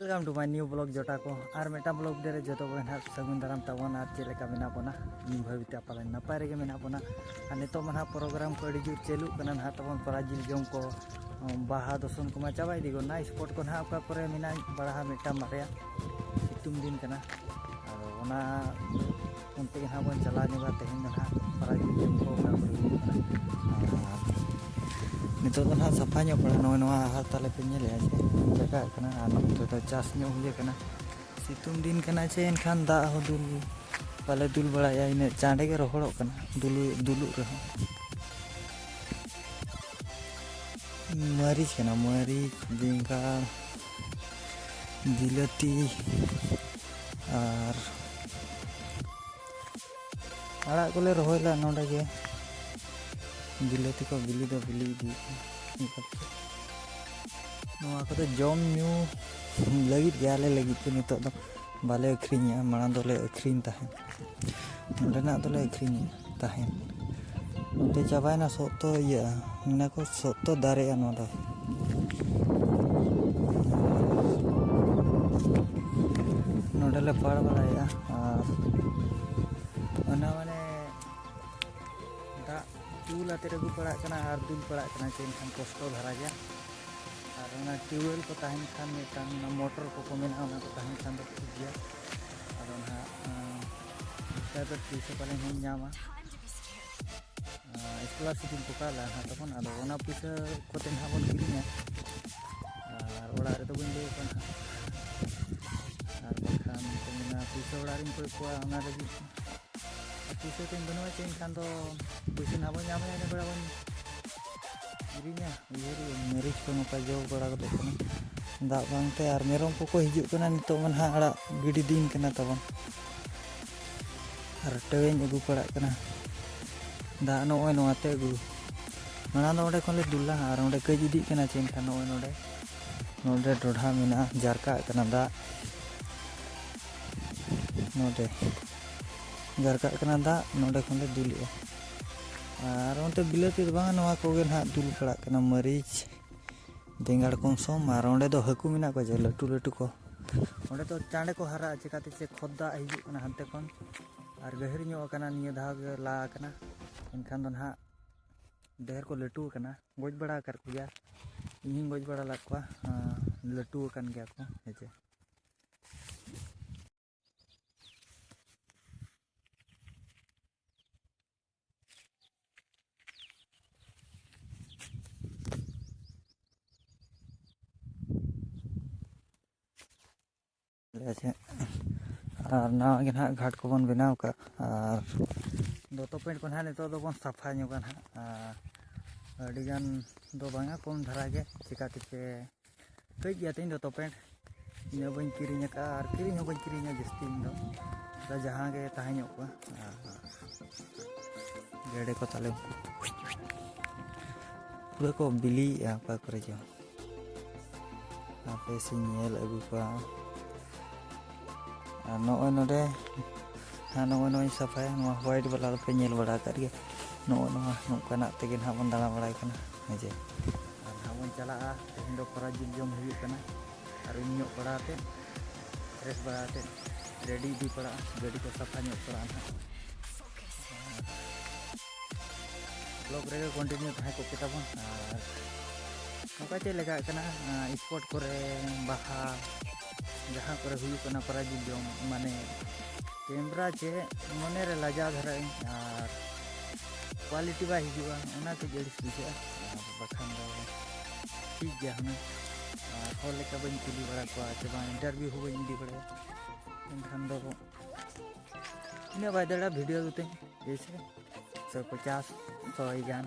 welcome to my new blog जोटा को और मेटा ब्लॉग दे जो बहना सगुन दाराम तबन और चेलेका मेना बना भाविता पालन नपाय रेगे मेना बना और नितो मना प्रोग्राम को अड़ी जुर चलू कना ना तबन पराजिल जम को बाहा दर्शन को मा चाबाई दिगो ना स्पॉट को ना ओका करे मेना बड़ा मेटा मारे सितुंग दिन कना और ओना उनते ना बन चला निगा तेहिन ना पराजिल जम को ओका करे नितो तो ना सफा ᱧᱚᱜ पड़ा नोय नोआ हाथ ताले पे नेले आछे जगह कना आ नोते तो चास ᱧᱚᱜ हुए कना सितुंग दिन कना चे एनखान दा हो दुल पाले दुल बड़ाया इन चांडे के रोहड़ो कना दुलु रहो मरीच कना मरीच बेंगार बिलाती और आड़ा कोले रोहला नोडे के बिलाती को बिली दो बिली दी नोआ को तो जम न्यू लगित गयाले लगित के नितो दो बाले अखरिनिया माना दोले अखरिन ताहेन नोडेना दोले अखरिन ताहेन नोते चाबायना सोतो इया मेना को सोतो दारेया नोडा नोडेले पाड़ बड़ाया और ओना माने दा टूल आते रगु पड़ा कना और दुल पड़ा कना चेन खान कष्ट धरा गया और ओना ट्यूबवेल को ताहिन खान मेटान ना मोटर को मेना ओना को ताहिन खान दो ठीक गया और ओना ताबे पीछे पाले हम नामा स्कॉलरशिप को काला हा तखन आदो ओना पीछे कोते ना बन किरिया और ओड़ा रे तो बन ले कोन और बखान को मेना पीछे ओड़ा रिन को ओना रे पीछे तीन बनवा चेन खान दो पीछे ना बन नामे ने बड़ा बन गिरिnya इयरी मेरिज को नोका जो बड़ा कते कना दा बांगते और मेरम को हिजु कना नितो मन हा आड़ा गिडी दिन कना तबन और टेवेन अगु पड़ा कना दा नोय नोते अगु मना दो ओडे खले दुल्ला और ओडे कज इदी कना चेन खान नोय नोडे नोडे डोढा मेना जारका कना दा नोडे जारका कना दा नोडे खले दुलिया और उनते बिलाती बांगा नवा कोगे ना दुल पड़ा कना मरीच बेंगाड़ कोसम और ओंडे दो हकु मिना को जे लटू लटू को ओंडे तो चांडे को हरा चिकाते से खोदा हिजु कना हंते कोन और गहिर ᱧᱚᱜ कना निया धाग ला कना इनखान दो ना देहर को लटू कना गोज बड़ा कर कुया इन गोज बड़ा लाकवा लटू कन गया को हेजे और ना घाट को बन बनाव का और दोतो पेंट को ना नितो दो बन सफा ᱧᱚᱜᱟ ना अडिगान दो बांगा कम धरा गे चिकाते से कई गया तीन दोतो पेंट इन बन किरिñ का और किरिñ हो बन किरिñ जस्ती दो दा जहां गे ताहे ᱧᱚᱜ को गेडे को ताले पूरा को बिली आपा करे जो आपे से नेल अगु का नोय नोडे हाँ नोय नोय सफाया नो व्हाइट वाला पे नेल बड़ा करके नोय नो नोकना तेगे ना बन दाला बड़ाय कना हेजे और हमन चला तेन दो परा जिल जम हुई कना और इन पड़ाते फ्रेश बड़ाते रेडी भी पड़ा गाड़ी को सफा ᱧᱚᱜ पड़ा ना ब्लॉग रे कंटिन्यू थाय को केताबन और नोका चे लगा कना स्पॉट करे बाहा जहाँ पर हुई कना पराजिल जम माने कैमरा चे मने रे लाजा धरा और क्वालिटी बा हिजुआ ओना के जड़िस बुझा बखान दो ठीक गया हमें और लेका बन कुली बड़ा को आचे बा इंटरव्यू हो बन दी बड़ा एनखान दो इने बायदड़ा वीडियो दुते जैसे 150 100 गान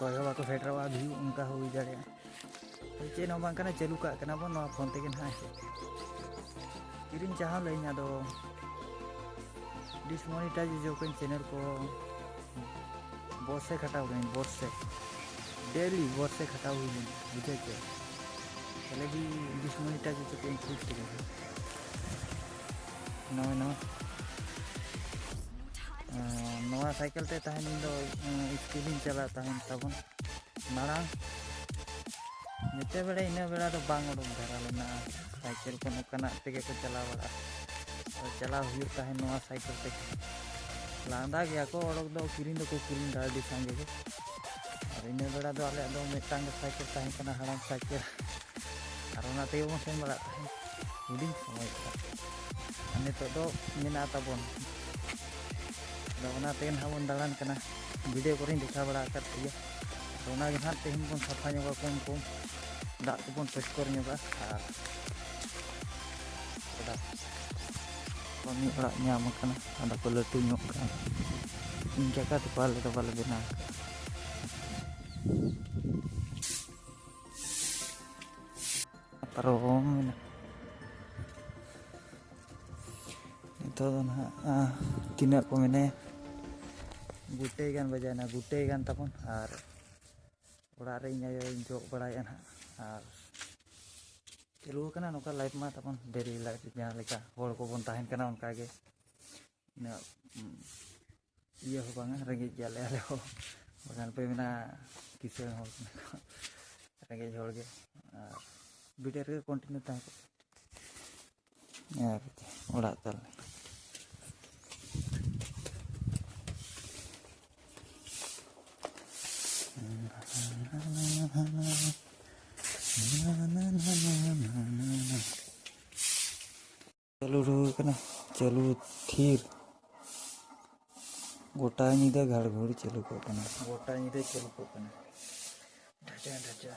100 हवा को फेटरवा व्यू उनका हो जाड़े चे नो बांग कना चालू का कना बन नो फोन ते के ना किरिन चाह लइना दो डिसमोनेटाइज जो कोई चैनल को बॉस से खटाव गई बॉस से डेली बॉस से खटाव हुई बुझे के पहले भी डिसमोनेटाइज जो कोई खुश के नो नो नवा साइकिल ते ताहन दो स्कूलिंग चला ताहन तबन माड़ा नेते बेड़ा इन बेड़ा तो बांग उडुक धरा लेना साइकिल को नौकानाक तेगे को चला बड़ा चला हुई ताहे नोआ साइकिल ते लांदा गया को ओडक दो किरिन दो को किरिन दा दी संगे के और इन बेड़ा दो आले दो मिटांग साइकिल ताहे कना हड़ाम साइकिल और ओना ते बो सेन बड़ा हुडिंग समय अने तो दो मेना ताबोन दो ओना तेन हाबोन दालान कना वीडियो को दिखा बड़ा कर दिया तो ओना गे हां तेहिन बोन सफा ᱧᱚᱜᱟ कम कम दाग को परिष्कार ᱧᱚᱜᱟ और ᱚᱲᱟᱜ ᱠᱟᱹᱢᱤ ᱚᱲᱟᱜ ᱧᱟᱢ ᱟᱠᱟᱱᱟ ᱟᱫᱚ ᱠᱚ ᱞᱟᱹᱴᱩ ᱧᱚᱜ ᱠᱟᱱᱟ ᱤᱱᱠᱟ ᱠᱟᱛᱮ ᱟᱞᱮ ᱫᱚ ᱵᱟᱞᱮ ᱵᱮᱱᱟᱣ ᱯᱟᱨᱚᱢ ᱮᱱᱟ ᱱᱤᱛᱚᱜ ᱫᱚ ᱱᱟᱦᱟᱜ ᱛᱤᱱᱟᱹᱜ ᱠᱚ ᱢᱮᱱᱮ ᱜᱩᱴᱮ ᱜᱟᱱ ᱵᱟᱡᱟᱭᱱᱟ ᱜᱩᱴᱮ ᱜᱟᱱ ᱛᱟᱵᱚᱱ ᱟᱨ ᱚᱲᱟᱜ ᱨᱮ ᱤᱧ ᱟᱭᱳᱧ ᱡᱚᱜ ᱵᱟᱲᱟᱭᱮᱜᱼᱟ ᱱᱟᱦᱟᱜ ᱟᱨ ᱪᱟᱹᱞᱩ ᱟᱠᱟᱱᱟ ᱱᱚᱝᱠᱟ ᱞᱟइफ मा तबन डेली लाइफ जहाँ लेका होड़ को बन ताहेन कना उनका गे इना ये हो बांगा रेंगे जाले आले हो बगान पे मेना किसान होड़ रेंगे होड़ गे वीडियो रे कंटिन्यू ताहे को यार ओड़ा तल चलू रुकना चलू थीर गोटा नीदे घाड़ घोड़ी चलू को गोटा नीदे चलू को ढचा ढचा